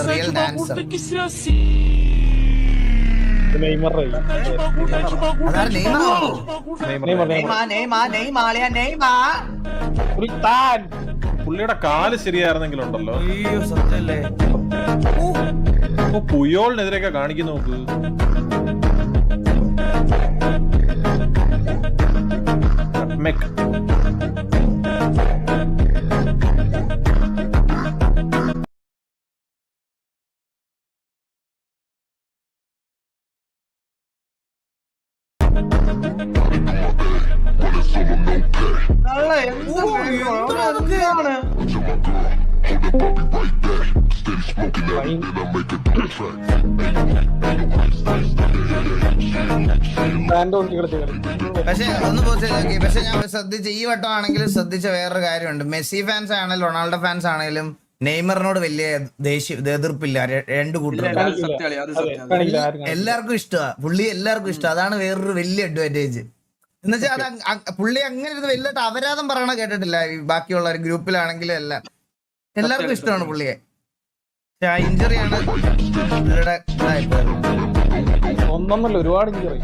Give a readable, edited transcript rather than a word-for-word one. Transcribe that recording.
Real dancer. അതാണ് നെയ്മറാണോ? പുള്ളിയുടെ കാല് ശരിയായിരുന്നെങ്കിലുണ്ടല്ലോ. അയ്യോ സത്യല്ലേ. പുയോളിനെതിരെയൊക്കെ കാണിക്കുന്നു നോക്ക്. പക്ഷെ ഒന്ന് നോക്കി. പക്ഷെ ഞാൻ ശ്രദ്ധിച്ച ഈ വട്ടം ആണെങ്കിലും ശ്രദ്ധിച്ച വേറൊരു കാര്യമുണ്ട്. മെസ്സി ഫാൻസ് ആണെങ്കിലും റൊണാൾഡോ ഫാൻസ് ആണെങ്കിലും നെയ്മറിനോട് വലിയ എതിർപ്പില്ല. രണ്ടു കൂട്ടരും എല്ലാവർക്കും ഇഷ്ടമാണ് പുള്ളി. എല്ലാവർക്കും ഇഷ്ടം. അതാണ് വേറൊരു വലിയ അഡ്വാൻറ്റേജ്. എന്നുവെച്ചാൽ അത് പുള്ളി അങ്ങനെ ഒരു വലിയ അപരാധം പറയണ കേട്ടിട്ടില്ല. ബാക്കിയുള്ള ഗ്രൂപ്പിലാണെങ്കിലും എല്ലാം എല്ലാവർക്കും ഇഷ്ടമാണ് പുള്ളിയെ. പക്ഷെ ആ ഇഞ്ചറിയാണ് പുള്ളിയുടെ ഇതായിപ്പോയത്. ഒന്നൊന്നല്ല, ഒരുപാട് ഇഞ്ചറി.